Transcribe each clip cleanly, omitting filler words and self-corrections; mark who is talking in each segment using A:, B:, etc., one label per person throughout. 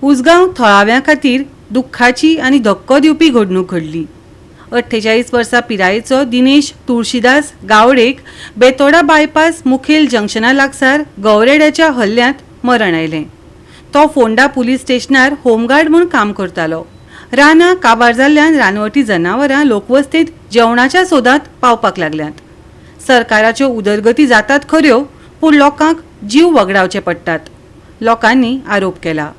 A: उसगांव थळाव्यां खातीर दुख्खाची आनी धक्को दिवपी घडणूक घडली. 48 वर्सां पिरायेचो दिनेश तुळशीदास गावडेक बेतोडा बायपास मुखेल जंक्शना लागसार गवरेड्याच्या हल्ल्यांत मरण आयलें. तो फोंडा पुलीस स्टेशनार होमगार्ड म्हूण काम करतालो. रानां काबार जाल्ल्यान रानवटी जनावरां लोकवस्तेंत जेवणाच्या सोदांत पावपाक लागल्यांत. सरकाराच्यो उदरगती जातात खऱ्यो, पूण लोकांक जीव वगडावचे पडटात. लोकांनी आरोप केला.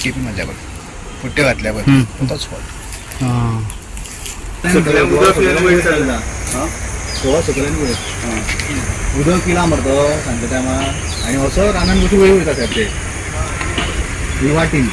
B: टीपी मारल्यावर पुट्टे घातल्यावर तोच फॉल्ट. उदक किला मरतो सांगता टायमार आनी असो रानान कशी वयर वयता साहेब ते ही वाटीन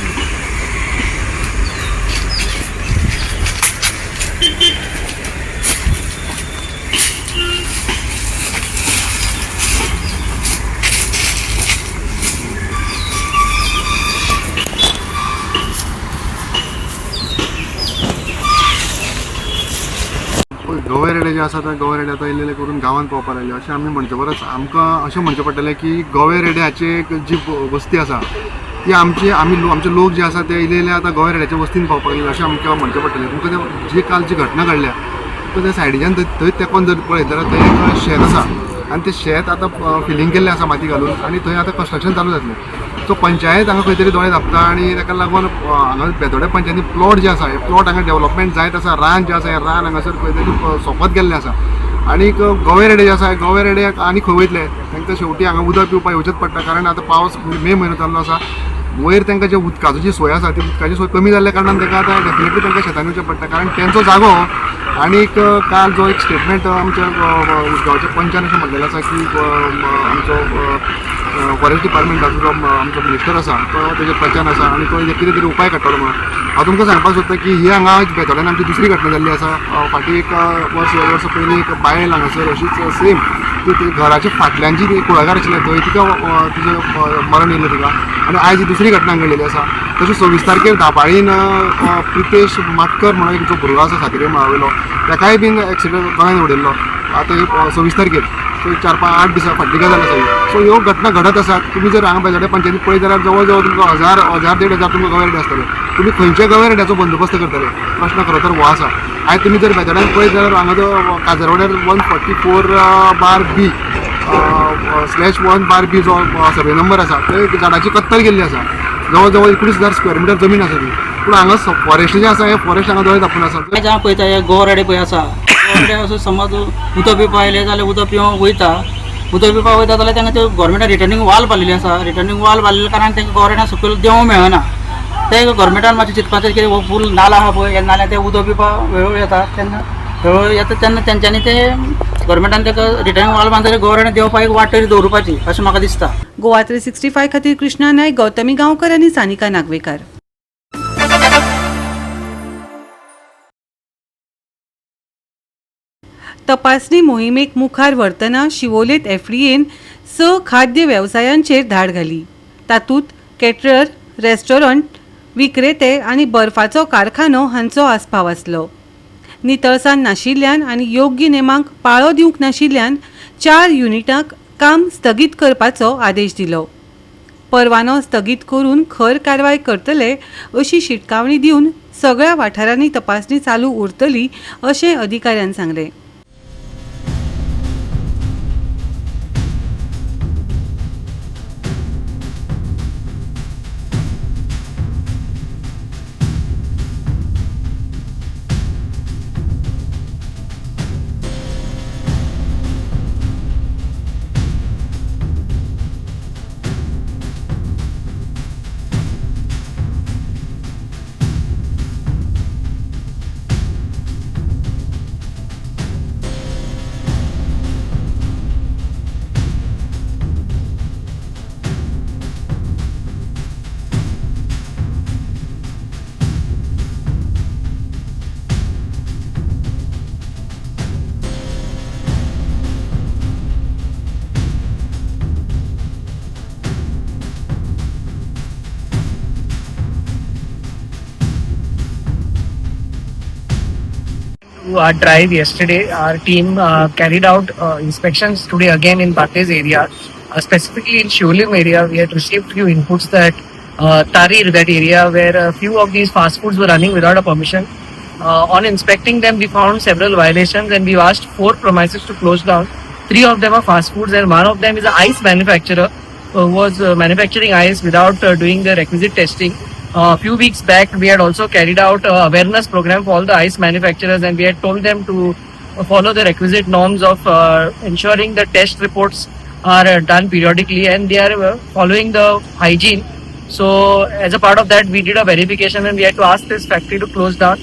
C: गवेरेडे जे आसा ते गवेरेडे आतां इल्ले करून गांवांत पावपाक लागले. अशें आमी म्हणचे परस आमकां अशें म्हणचें पडटलें की गवेरेड्याचे जी वस्ती आसा ती आमचे लोक जे आसा ते इल्ले आतां गवेरेड्याच्या वस्तीन पावपाक लागले अशें आमकां म्हणचें पडटलें. तुमकां जी काल जी घटना घडल्या त्या सायडीच्यान थंय तेंकोन जर पळयत जाल्यार थंय एक शेत आसा आनी तें शेत आतां फिलिंग केल्लें आसा माती घालून आनी थंय आतां कन्स्ट्रक्शन चालू जातलें. सो पंचायत हांगा खंय तरी दोळे धापता आनी ताका लागून हांगा बेतोड्या पंचायती प्लॉट जे आसा हे प्लॉट हांगा डेवलपमेंट जायत आसा. रान जें आसा हें रान हांगासर खंय तरी सोंपत गेल्लें आसा आनी गवेरेडे जे आसा गवेरेड्याक आनी खंय वयतले तांकां शेवटी हांगा उदक पिवपाक येवचेंच पडटा. कारण आतां पावस मे म्हयनो चालू आसा. वयर तांकां जे उदकाचो जी सोय आसा ती उदकाची सोय कमी जाल्ल्या कारणान तांकां आतां डेफिनेटली तांकां शेतान येवचें पडटा. कारण तेंचो जागो आनीक काल जो एक स्टेटमेंट आमच्या उसगांवच्या पंचान अशें म्हणलेलें आसा की आमचो फॉरेस्ट डिपार्टमेंटाचो जो आमचो मिनिस्टर आसा तो तेजेर प्रचार आसा आनी तो कितें तरी उपाय काडटलो म्हणून. हांव तुमकां सांगपाक सोदता की ही हांगा बेतोड्यान आमची दुसरी घटना जाल्ली आसा. फाटीं एक वर्स पयलीं एक बायल हांगासर अशीच सेम ती घराच्या फाटल्यान जी कुळागर आशिल्लें थंय तिका तिजें मरण येयलें तिका. आनी आयज ही दुसरी घटना घडलेली आसा. तशें 26 तारखेर दाबाळीन प्रितेश माटकर म्हणून एक जो भुरगो आसा सातेरी मळावेलो ताकाय बीन एक्सिडंट गोंयांत उडयल्लो आतां 26 तारखेर. सो 4-5-8 दिसां फाटली गजाल आसा ही. सो ह्यो घटना घडत आसात. तुमी जर हांगा बेतोड्या पंचायतीन पळयत जाल्यार जवळ जवळ तुमकां 1000-1500 तुमकां गवेरेडे आसतले. तुमी खंयच्या गवेरेड्याचो बंदोबस्त करतले प्रश्न खरो तर हो आसा. आयज तुमी जर बेतोड्यान पळयत जाल्यार हांगा जो काजरवाड्यार 144/B /1/B जो सर्वे नंबर आसा थंय झाडाची कत्तल केल्ली आसा. जवळ जवळ 19,000 स्क्वेअर मिटर जमीन आसा ती. पूण हांगा फॉरेस्ट जे आसा हे फॉरेस्ट हांगा दोळे धापून आसा.
D: हांगा पळयता हे गवरेडे पळय आसा गवरेडे असो समज उदक पिवपा आयले जाल्यार उदक पिवंक वयता. उदक पिवपाक वयता जाल्यार तांकां त्यो गव्हर्मेंटान रिटर्निंग वॉल बांदिल्ली आसा. रिटर्निंग वॉल बांदिल्ल्या कारणान तांकां गवरेडा सकयल देवूंक मेळना. ते गव्हर्मेंटान मातशें चिंतपाचें की हो फूल नाला आहा पळय ह्या नाल्यार ते उदक पिवपाक वेळ येता तेन्ना वेळ येता तेन्ना तेंच्यांनी ते गव्हर्मेंटान ताका रिटर्निंग वॉल बांदलें गवरेडा देवपाक एक वाट तरी दवरपाची अशें म्हाका दिसता.
A: गोवा 365 खातीर कृष्णा नायक, गौतमी गांवकर आनी सानिका नागवेकर. तपासणी मोहिमेक मुखार व्हरतना शिवोलेत एफडीएन 6 खाद्य वेवसायांचेर धाड घाली. तातूंत कॅटरर, रेस्टॉरंट, विक्रेते आनी बर्फाचो कारखानो हांचो आस्पाव आसलो. नितळसाण नाशिल्ल्यान आनी योग्य नेमांक पाळो दिवंक नाशिल्ल्यान 4 युनिटांक काम स्थगीत करपाचो आदेश दिलो. परवानो स्थगीत करून खर कारवाय करतले अशी शिटकावणी दिवन सगळ्या वाठारांनी तपासणी चालू उरतली अशें अधिकाऱ्यान सांगलें.
E: to our drive yesterday. Our team carried out inspections today again in Bates area, specifically in Sholim area. We had received few inputs that Tarir, that area where a few of these fast foods were running without a permission. On inspecting them, we found several violations and we asked 4 premises to close down. 3 of them are fast foods and one of them is an ice manufacturer who was manufacturing ice without doing the requisite testing. A few weeks back, we had also carried out an awareness program for all the ice manufacturers and we had told them to follow the requisite norms of ensuring the test reports are done periodically and they are following the hygiene. So as a part of that, we did a verification and we had to ask this factory to close down.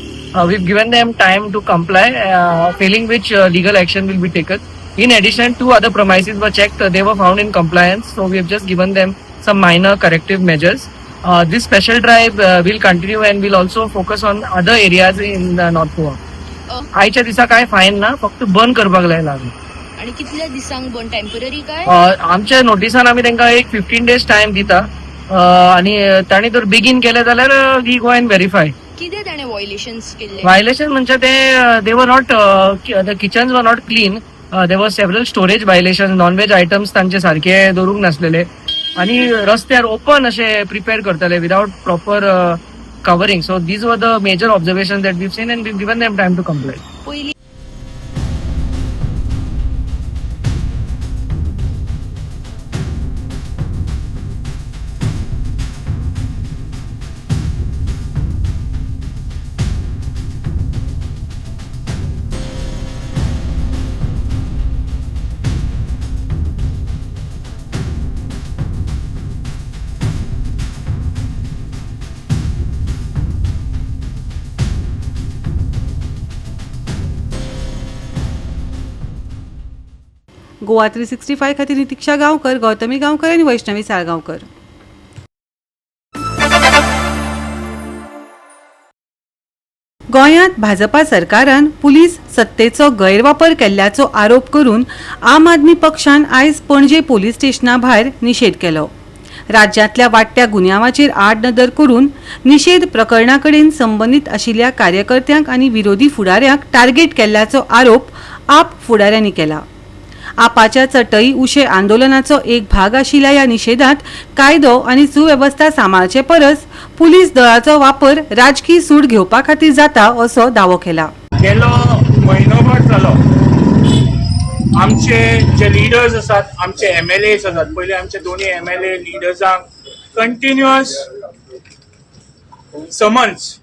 E: We've given them time to comply, failing which legal action will be taken. In addition, 2 other premises were checked. They were found in compliance. So we have just given them some minor corrective measures. This special drive will continue and will also focus on other areas in North Goa. आयच्या दिसा काय फायन ना, फक्त बंद करपाक लायला.
F: आणि कितल्या दिसांक बंद टेम्पररी काय?
E: आमच्या नोटिसान आमी तांकां एक 15 days टाइम दिता आणि तांणी जर बेगीन केले जाल्यार वी गो एंड व्हेरीफाय.
F: कितें ताणें वायलेशन्स केले?
E: Violation म्हणजे they were not the kitchens were not clean. There were several storage violations. Non-veg items तांचे सारखे दवरूंक नासलेले आणि रस्त्यार ओपन असे प्रिपेअर करताले without proper covering. So these were the major observations that we've seen and we've given them time to comply.
F: पहिली
A: गोवा 365 खातीर नितीक्षा गांवकर, गौतमी गांवकर आनी वैष्णवी साळगांवकर. गोंयांत भाजपा सरकारान पुलीस सत्तेचो गैरवापर केल्ल्याचो आरोप करून आम आदमी पक्षान आयज पणजे पुलीस स्टेशना भायर निशेध केलो. राज्यांतल्या वाडट्या गुन्यांवाचेर आड नदर करून निशेध प्रकरणा कडेन संबंदीत आशिल्ल्या कार्यकर्त्यांक आनी विरोधी फुडाऱ्यांक टार्गेट केल्ल्याचो आरोप आप फुडाऱ्यांनी केला. आपाच्या चटई उशे आंदोलनाचो एक भाग आशिल्ल्या ह्या निशेधांत कायदो आनी सुवेवस्था सांबाळचे परस पुलीस दळाचो वापर राजकी सूड घेवपा खातीर जाता असो दावो केला.
G: गेलो म्हयनोभर जालो आमचे जे लिडर्स आसात, आमचे MLA आसात, पयलीं आमचे दोन्ही MLA लिडर्सांक continuous summons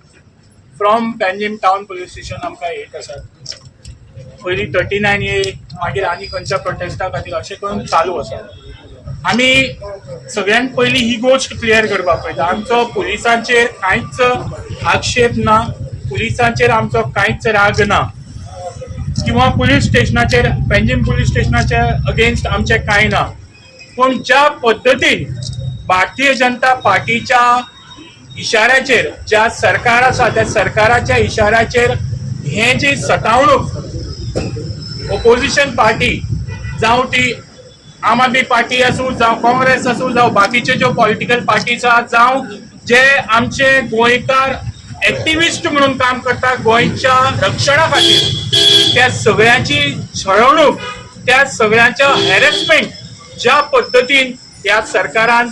G: from Panjim town police station आमकां येत आसात. पयलीं 39A मागीर आनी खंयच्या प्रोटेस्टा खातीर अशें करून चालू आसा. आमी सगळ्यांत पयलीं ही गोश्ट क्लियर करपाक पळयता, आमचो पुलिसांचेर कांयच आक्षेप ना, पुलिसांचेर आमचो कांयच राग ना किंवा पुलीस स्टेशनाचेर पेंजीम पुलीस स्टेशनाच्या अगेन्स्ट आमचें कांय ना. पूण ज्या पद्दतीन भारतीय जनता पार्टीच्या इशाऱ्याचेर ज्या सरकार आसा त्या सरकाराच्या इशाऱ्याचेर हे जी सतावणूक ओपोजिशन पार्टी जावं ती आम आदमी पार्टी आसूं जावं काँग्रेस आसूं जावं बाकीचे ज्यो पॉलिटिकल पार्टीज आहात जावं जे आमचे गोंयकार एक्टिविस्ट म्हणून काम करता गोंयच्या रक्षणा खातीर, त्या सगळ्यांची छळवणूक, त्या सगळ्यांच्या हॅरेसमेंट ज्या पद्दतीन ह्या सरकारान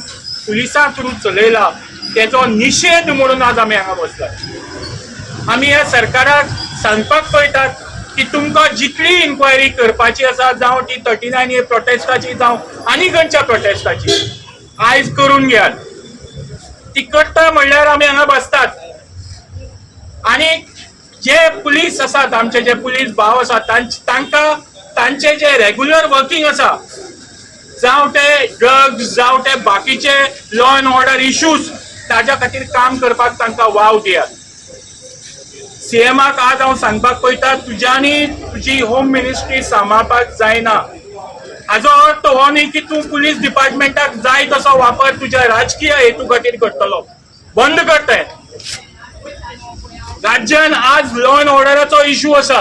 G: पुलिसां थ्रू चलयला तेजो निशेध म्हणून आज आमी हांगा बसल्यात. आमी ह्या सरकाराक सांगपाक पळयतात की तुमकां जितली इन्क्वायरी करपाची आसा जावं ती 39A प्रोटेस्टाची जावं आनी खंयच्या प्रोटेस्टाची आयज करून घेयात. ती करता म्हणल्यार आमी हांगा बसतात. आनी जे पुलीस आसात, आमचे जे पुलीस भाव आसात तांकां तांचे जे रेग्युलर वर्किंग आसा जावं ते ड्रग्स जावं ते बाकीचे लॉ अँड ऑर्डर इश्यूज ताज्या खातीर काम करपाक तांकां वाव दियात. CMाक आज हांव सांगपाक पळयता तुज्यांनी तुजी होम मिनिस्ट्री सांबाळपाक जायना. हाजो अर्थ हो न्ही की तूं पुलीस डिपार्टमेंटाक जाय तसो वापर तुज्या राजकीय हेतू खातीर करतलो. बंद कर तें. राज्यान आज लॉ अँड ऑर्डराचो इश्यू आसा.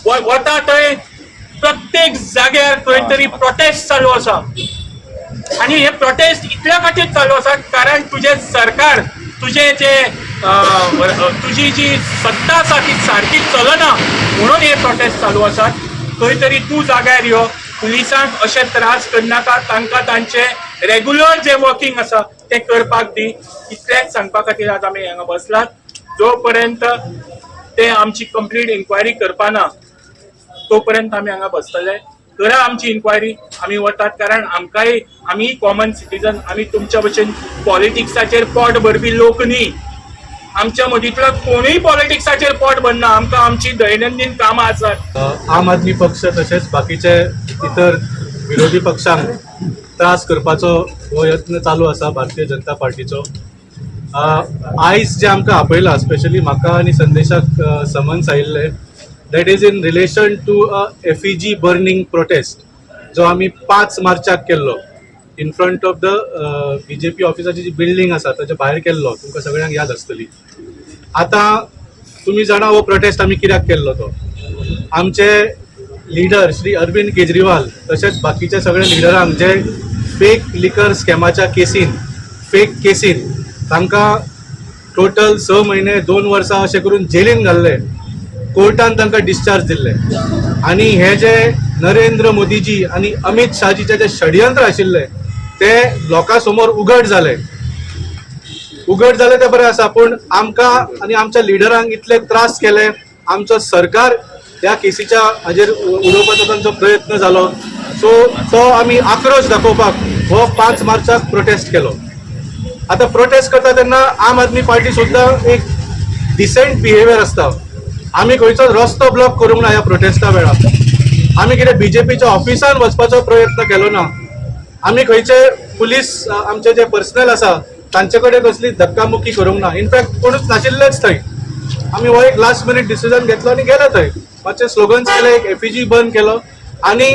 G: वता थंय प्रत्येक जाग्यार खंय तरी प्रोटेस्ट चालू आसा आनी हे प्रोटेस्ट इतल्या खातीर चालू आसा कारण तुजें सरकार, तुजें जे तुझी जी सत्ता आसा ती सारकी चलना म्हणून हे प्रोटेस्ट चालू आसात. खंय तरी तूं जाग्यार यो, पुलिसांक अशे त्रास करनाका, तांकां तांचे रेग्युलर जे वर्किंग आसा ते करपाक दी. इतलेंच सांगपा खातीर आज आमी हांगा बसलात. जो पर्यंत ते आमची कंप्लीट इन्क्वायरी करपाना तो पर्यंत आमी हांगा बसतले. करा आमची इन्क्वायरी, आमी वतात. कारण आमकांय आमी कॉमन सिटीजन, आमी तुमच्या भशेन पॉलिटिक्साचेर पोट भरपी लोक न्ही. आमच्या मदींतलो कोणूय पॉलिटिक्साचेर पोट भरना. आमकां आमची दैनंदीन कामां आसात.
H: आम आदमी पक्ष तशेंच बाकीचे इतर विरोधी पक्षांक त्रास करपाचो हो यत्न चालू आसा भारतीय जनता पार्टीचो. आयज जे आमकां आपयला, स्पेशली म्हाका आनी संदेशाक समन्स आयिल्ले, that is in relation to a effigy burning protest जो आमी 5 मार्चाक केल्लो in front of the BJP ऑफिसाची जी बिल्डींग आसा ताच्या भायर केल्लो. तुमकां सगळ्यांक याद आसतली. आतां तुमी जाणा हो प्रोटेस्ट आमी कित्याक केल्लो तो. आमचे लिडर श्री अरविंद केजरीवाल तशेंच बाकीचे सगळे लिडरांक जे फेक लिकर स्कॅमाच्या केसीन, फेक केसीन तांकां टोटल 6 म्हयने 2 वर्सां अशें करून जेलीन घाल्ले. कोर्टान तांकां डिस्चार्ज दिल्ले. आनी हे जे नरेंद्र मोदीजी आनी अमित शाहजीचे जे षडयंत्र आशिल्ले ते लोकां समोर उघड जाले ते बरें आसा. पूण आमकां आनी आमच्या लिडरांक इतले त्रास केले. आमचो सरकार ह्या केसीच्या हाजेर उडोवपाचो तांचो प्रयत्न जालो. सो तो आमी आक्रोश दाखोवपाक हो 5 मार्चाक प्रोटेस्ट केलो. आतां प्रोटेस्ट करता तेन्ना आम आदमी पार्टी सुद्दां एक डिसेंट बिहेवियर आसता. आमी खंयचोच रस्तो ब्लॉक करूंक ना ह्या प्रोटेस्टा वेळार. आमी कितें BJPच्या ऑफिसान वचपाचो प्रयत्न केलो ना. आमी खंयचे पुलीस आमचे जे पर्सनल आसा तांचे कडेन कसली धक्कामुक्की करूंक ना. इनफॅक्ट कोणूच नाशिल्लेच थंय. आमी हो एक लास्ट मिनीट डिसिजन घेतलो आनी गेले थंय. मातशे स्लोगन्स केले, एक एफईजी बंद केलो आनी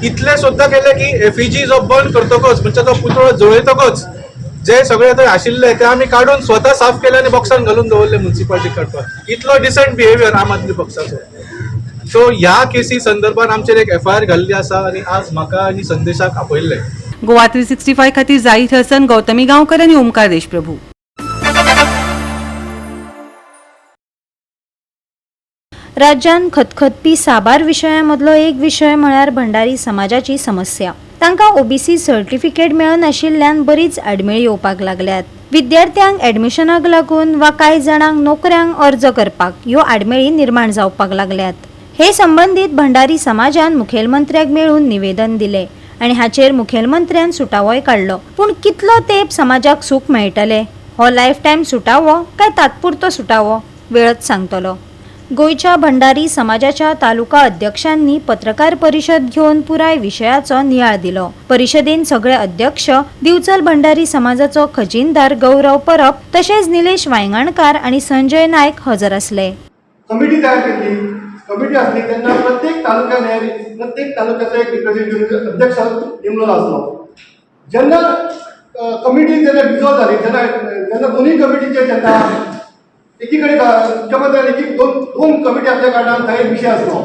H: इतले सुद्दां केले की एफईजी जो बंद करतकच म्हणजे तो पुतळो जळयतकच जे सगळे थंय आशिल्ले ते आमी काडून स्वता साफ केले आनी बॉक्सान घालून दवरले म्युन्सिपालिटी काडपाक. इतलो डिसेंट बिहेवियर आम आदमी पक्षाचो. सो ह्या केसी संदर्भात आमचेर एक FIR घाल्ली आसा आनी आज म्हाका आनी संदेशाक आपयल्ले.
A: गोवा 365 खातीर जाहीद हसन, गौतमी गांवकर आनी ओमकार देशप्रभू.
I: राज्यान खतखतपी साबार विशयांमदलो एक विशय म्हळ्यार भंडारी समाजाची समस्या. तांकां OBC सर्टिफिकेट मेळनाशिल्ल्यान बरीच आडमेळी येवपाक लागल्यात. विद्यार्थ्यांक ऍडमिशनाक लागून वा कांय जाणांक नोकऱ्यांक अर्ज करपाक ह्यो आडमेळी निर्माण जावपाक लागल्यात. हे संबंदीत भंडारी समाजान मुखेलमंत्र्याक मेळून निवेदन दिले आनी हाचेर मुखेलमंत्र्यान सुटावोय काडलो. पूण कितलो तेंप समाजाक सूख मेळटले? हो लायफ टायम सुटावो काय तात्पुरतो सुटावो? वेळच सांगतलो. गोयच्या भंडारी समाजाच्या तालुका अध्यक्षांनी पत्रकार परिशद घेवन पुराय विशयाचो नियाळ दिलो. परिशदेन सगळे अध्यक्ष, दिवचल भंडारी समाजाचो खजिनदार गौरव परब तशेंच निलेश वांयगणकार आणि संजय नायक हजर आसले.
C: कमिटी तयार केली. कमिटी असली तेन्ना प्रत्येक तालुक्याचो एक रिप्रेझेंटेटिव्ह अध्यक्ष नेमलेलो आसलो. जेन्ना कमिटी जेन्ना डिसॉल्व जाली, जेन्ना दोन्ही कमिटीचे जेन्ना एकीकडे मुख्यमंत्र्यान एक दोन कमिटी असल्या कारणान थंय विशय आसलो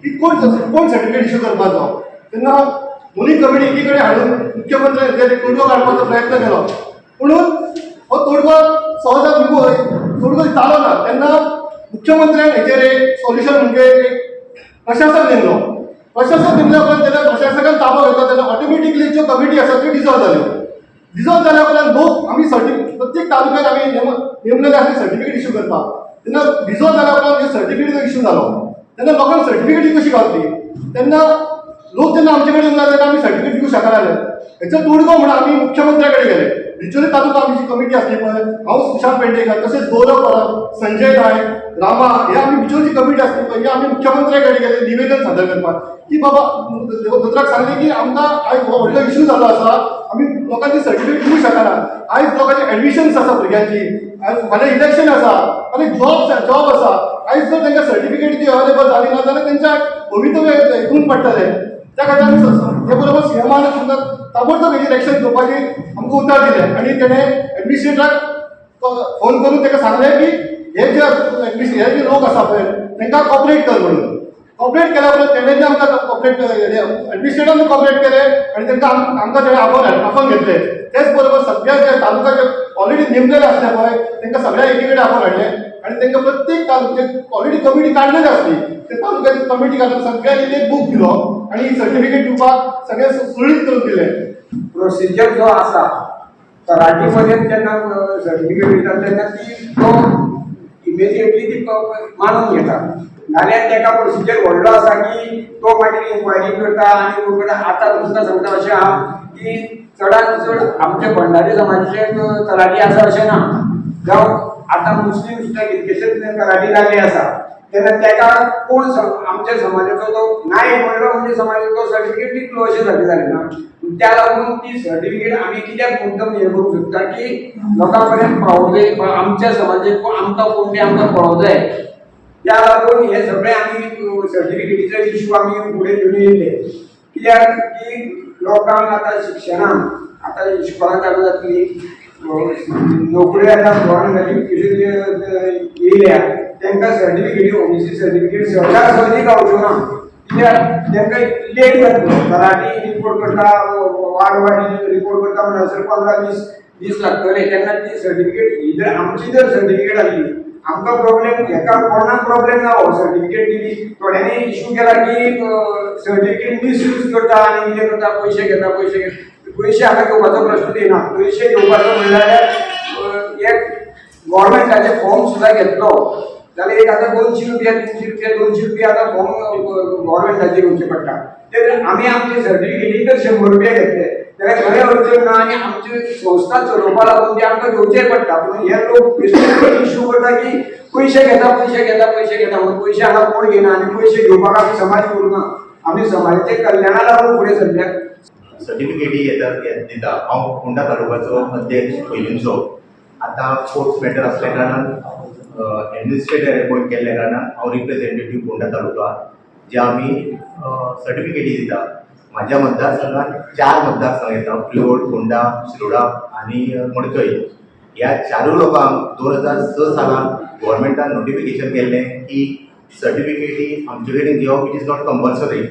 C: की कोण सर्टिफिकेट इश्यू करपाचो. तेन्ना दोन्ही कमिटी एकीकडे हाडून मुख्यमंत्र्यान तोडगो काडपाचो प्रयत्न केलो. म्हणून हो तोडगो तोडगो जालो ना. तेन्ना मुख्यमंत्र्यान हेचेर एक सोल्युशन म्हणजे एक प्रशासक नेमलो. प्रशासक नेमल्या उपरांत जेन्ना प्रशासकान ताबो घेतलो तेन्ना ऑटोमॅटिकली ज्यो कमिटी आसा त्यो डिसॉल्व जाल्यो. डिसॉल्व जाल्या उपरांत लोक आमी प्रत्येक तालुक्यात आमी नेमलेले आसले सर्टिफिकेट इश्यू करपाक. तेन्ना डिसॉल्व जाल्या उपरांत सर्टिफिकेटीचो इश्यू जालो. तेन्ना लोकांक सर्टिफिकेटी कशी गावतली? तेन्ना लोक जेन्ना आमचे कडेन येवना तेन्ना आमी सर्टिफिकेट दिवंक शकनाले. हेचो तोडगो म्हणून आमी मुख्यमंत्र्या कडेन गेले. बिचोली तालुका आमची प्रशांत आसली पळय, हांव सुशांत पेडणेकर तशेंच गौरव परब, संजय नायक, रामा हे आमी बिचोलीची कमिटी आसली पळय, हे आमी मुख्यमंत्र्या कडेन गेले निवेदन सादर करपाक की बाबा दोतोराक सांगले की आमकां आयज हो व्हडलो इश्यू जालो आसा, आमी लोकांची सर्टिफिकेट दिवंक शकना. आयज लोकांची एडमिशन्स आसा भुरग्यांची, फाल्यां इलेक्शन आसा, फाल्यां जॉब आसा. आयज जर तांकां सर्टिफिकेट ती अवेलेबल जाली ना जाल्यार तेंच्या भवितव्य हितून पडटलें. त्या खातीर ते बरोबर सीएमान सुद्दां ताबडतोब हेचेर एक्शन घेवपाची आमकां उतर दिलें आनी तेणें एडमिनिस्ट्रेटराक फोन करून ताका सांगलें की हे जे लोक आसा पळय तांकां कॉपरेट कर म्हणून. कॉपरेट केल्या बरोबर तेणेंनी आमकां कॉपरेट एडमिनिस्ट्रेटरान कॉपरेट केले आनी तांकां आमकां तेणें आपोवन घेतले. तेच बरोबर सगळ्या जे तालुकाचे ऑलरेडी नेमलेले आसले पळय तांकां सगळ्या एकीकडे आपोवन हाडले आनी तांकां प्रत्येक तालुक्यात ऑलरेडी कमिटी काडलेली आसली. ते तालुक्याची कमिटी काडून सगळ्यांनी एक बूक दिलो आनी सर्टिफिकेट दिवपाक सगळे सुरळीत करून दिले.
J: प्रोसिजर जो आसा तलाठीमध्ये जेन्ना सर्टिफिकेट दिता तेन्ना ती तो इमिजिएटली ती मानून घेता. नाल्यार तेका प्रोसिजर व्हडलो आसा की तो मागीर इन्क्वायरी करता आनी करता. आतां तुमकां सांगता अशें आहा की चडांत चड आमचे भंडारी समाजाचे तलाठी आसा अशें ना. जावं आतां मुस्लीम सुद्दां कितकेशेच तलाठी जाल्ले आसा तेन्ना तेका कोण आमच्या समाजाचो तो नायक म्हणलो म्हणजे समाजाचो सर्टिफिकेट दितलो अशें सारकें जालें ना. त्या लागून ती सर्टिफिकेट आमी कित्याक मुद्दम हें करूंक शकता की लोकां पर्यंत पावोवंक जाय. आमच्या समाजाक आमकां कोण तें आमकां कळोवंक जाय. त्या लागून हे सगळे आमी सर्टिफिकेटीचो इशू आमी फुडें घेवन येयले. कित्याक की लोकांक आतां शिक्षणान आतां इस्कॉलां चालू जातली, नोकऱ्यो आतां गव्हर्नमेंट येयल्या तांकां सर्टिफिकेटी ओबीसी सर्टिफिकेट सरकार सहजी गावच्यो ना. कित्याक तांकां लेट जातलो. तलाठी रिपोर्ट करता, वार्ड रिपोर्ट करता म्हणसर 15-20 दीस लागतले. तेन्ना ती सर्टिफिकेट आमची जर सर्टिफिकेट आसली आमकां प्रॉब्लेम हेका कोणाक प्रॉब्लेम ना. हो सर्टिफिकेट दिली थोड्यांनी इशू केला की सर्टिफिकेट मिसयूज करता आनी कितें करता, पयशे घेता. पयशे हांगा घेवपाचो प्रश्न येना. पयशे घेवपाचो म्हणल्यार एक गव्हर्मेंटाचे फॉर्म सुद्दां घेतलो जाल्यार एक आतां 200 रुपया 200 रुपया आतां फॉर्म गव्हर्मेंटाचेर घेवचे पडटा. तर आमी आमचे सर्टिफिकेटी जर 100 रुपया घेतले जाल्यार खरें अडचण ना आनी आमची संस्था चलोवपा लागून ते आमकां घेवचे पडटा. पूण हे लोक इशू करता की पयशे घेता म्हणून पयशे हांगा कोण घेना आनी पयशे घेवपाक आमी समाज करूना. आमी समाजाचे कल्याणा लागून फुडें सरल्याक
B: सर्टिफिकेटी दिता. हांव फोंडा तालुक्याचो अध्यक्ष पयलींचो. आतां स्पोर्ट्स मॅटर आसल्या कारणान एडमिनिस्ट्रेटर अपॉयंट केल्ल्या कारणान हांव रिप्रेझेंटेटीव फोंडा तालुका जे आमी सर्टिफिकेटी दिता. म्हाज्या मतदारसंघात 4 मतदारसंघ येता. प्रियोड, फोंडा, शिरोडा आनी मडकय. ह्या 4 लोकांक 2006 सालान गव्हर्मेंटान नोटिफिकेशन केल्लें की सर्टिफिकेटी आमचे कडेन घेवप it is not compulsory.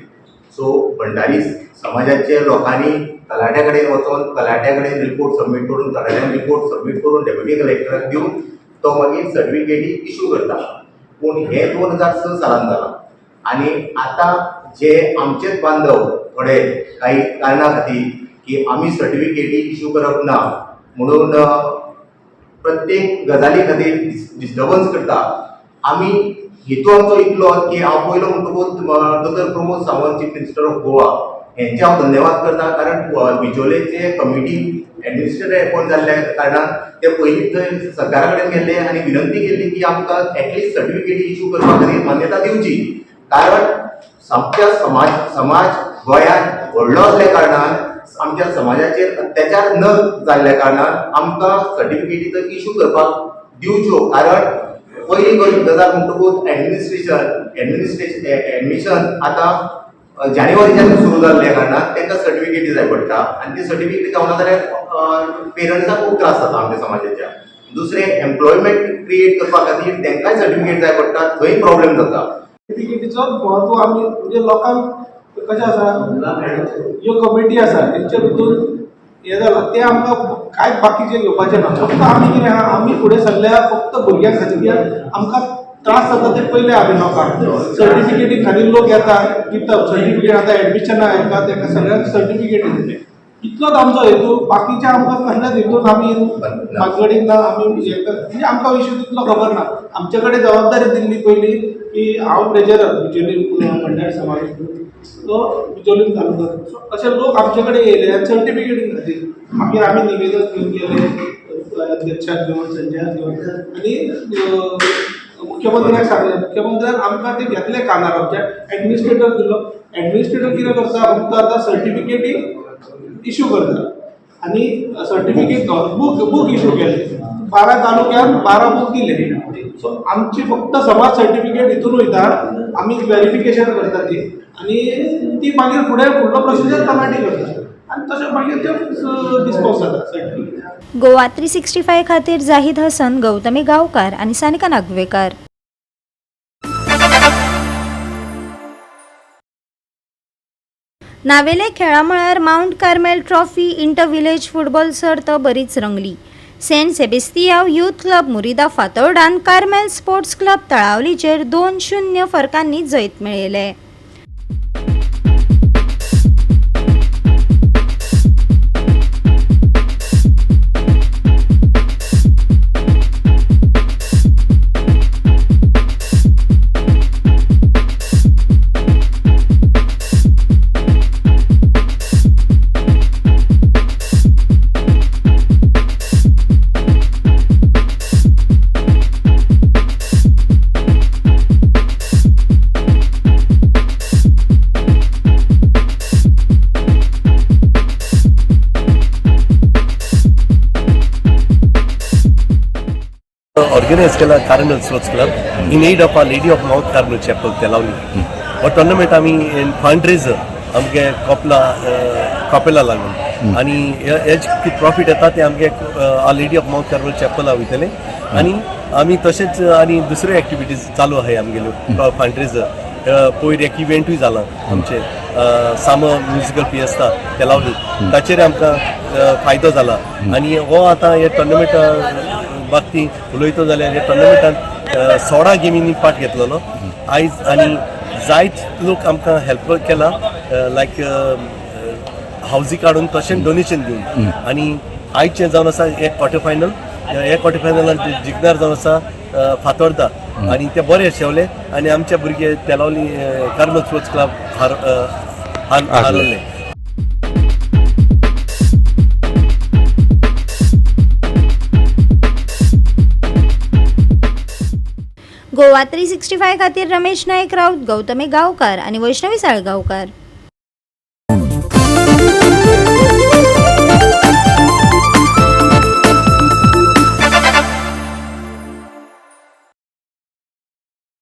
B: So Bhandari समाजाचे लोकांनी तलाट्या कडेन वचून तलाट्या कडेन रिपोर्ट सबमीट करून तलाट्यान रिपोर्ट सबमीट करून डेप्युटी कलेक्टराक दिवन तो मागीर सर्टिफिकेटी इशू करता. पूण हे 2006 सालान जालां. आनी आतां जे आमचेच बांधव थोडे काही कारणां खातीर की आमी सर्टिफिकेटी इशू करप ना म्हणून प्रत्येक गजाली खातीर डिस्टर्बन्स करता. आमी हेतू आमचो इतलो की हांव पयलो म्हणटकूच doctor Pramod Sawant chief minister of Goa हेंचे हांव धन्यवाद करता. कारण बिचोलेचे कमिटी एडमिनिस्ट्रेटर अपॉयंट जाल्ल्या कारणान ते पयलींच थंय सरकारा कडेन गेल्ले आनी विनंती केल्ली की आमकां एटलिस्ट सर्टिफिकेटी इशू करपा खातीर मान्यता दिवची. कारण आमच्या समाज गोंयांत व्हडलो असल्या कारणान आमच्या समाजाचेर अत्याचार न जाल्ल्या कारणान आमकां सर्टिफिकेटीचो इशू करपाक दिवच्यो. कारण पयली गजाल म्हणटकूच एडमिशन आतां जानेवारीच्यान सुरू जाल्ल्या कारणान तांकां सर्टिफिकेटी जाय पडटा आनी ती सर्टिफिकेटी जावना जाल्यार पेरंट्सांक खूब त्रास जाता आमच्या समाजाच्या. दुसरें एम्प्लॉयमेंट क्रिएट करपा खातीर तांकांय सर्टिफिकेट जाय पडटा, थंय प्रॉब्लेम जाता.
K: सर्टिफिकेटीचो म्हत्व आमी म्हणजे लोकांक कशें आसा ह्यो कमिटी आसा तेंच्या भितर हे जालां ते आमकां कांय बाकीचे घेवपाचें ना. फक्त आमी कितें आहा आमी फुडें सरल्या फक्त भुरग्यां खातीर कित्याक आमकां त्रास जाता ते पयले आमी लोकांक सर्टिफिकेटी खातीर लोक येता दिता सर्टिफिकेट. आतां एडमिशनाक येता तांकां सगळ्यांक सर्टिफिकेटी दिले. इतलोच आमचो हेतू. बाकीचे आमकां कसल्याच हेतून आमी भानगडीन ना. आमी म्हणजे आमकां विशय तितलो खबर ना. आमचे कडेन जबाबदारी दिल्ली पयली की हांव ट्रेजरर बिचोली भंडारी समाज तो बिचोलीन तालुका. सो अशे लोक आमचे कडेन येयले आनी सर्टिफिकेटी खातीर मागीर आमी निवेदन घेवन गेले अध्यक्षाक घेवन संजयाक घेवन आनी मुख्यमंत्र्याक सांगलें. मुख्यमंत्र्यान आमकां ते घेतले कानार. आमच्या एडमिनिस्ट्रेटर दिलो. एडमिनिस्ट्रेटर कितें करता फक्त आतां सर्टिफिकेटी इशू करता आनी सर्टिफिकेट बूक इशू केले. 12 तालुक्यान 12 बूक दिले. सो आमची फक्त समाज सर्टिफिकेट हितून वयता. आमी व्हेरिफिकेशन करता ती आनी ती मागीर फुडलो प्रोसिजर तलाठी करता आनी तशें मागीर ते डिस्पोज जाता सर्टिफिकेट.
I: गोवा 365 खातीर जाहीद हसन, गौतमी गांवकार आनी सानिका नागवेकर. नावेले खेळा म्हळ्यार Mount Carmel trophy inter village football सर्त बरीच रंगली. Saint Sebastiao youth club Murida फातोर्डान कार्मेल स्पोर्ट्स क्लब तळावलीचेर 2-0 फरकांनी जैत मेळयले.
L: ऑर्गनायज केला Carmel sports club in aid of Our Lady of Mount Carmel chapel Telaulim. हो टोर्नामेंट आमी फंड रेजर आमगे कॉपेला लागून आनी हेज कितें प्रॉफिट येता ते आमगे आ लेडी ऑफ माउंट कार्मेल चॅपला वयतले आनी आमी तशेंच आनी दुसऱ्यो एक्टिविटीज चालू आहाय आमगेल्यो फंड रेजर. पयर एक इव्हेंटूय जाला आमचे सामर म्युजिकल फिएस्टा तेलावली ताचेर आमकां फायदो जाला आनी हो आतां हे टोर्नामेंट बाबती उलयतो जाल्यार हे टोर्नामेंटान 16 गेमींनी पार्ट घेतलेलो आयज आनी जायत लोक आमकां हेल्प केला लायक हावजी काडून तशें डोनेशन दिवन आनी आयजचें जावन आसा एक क्वॉर्टर फायनल. हे क्वॉर्टर फायनलान जिखणार जावन आसा फातोर्डा आनी ते बरे शेवले आनी आमचे भुरगे Telaulim Carmel sports club हारले.
I: Goa 365 खातीर रमेश नायक राऊत, गौतमी गांवकार आणि वैष्णवी साळगांवकार.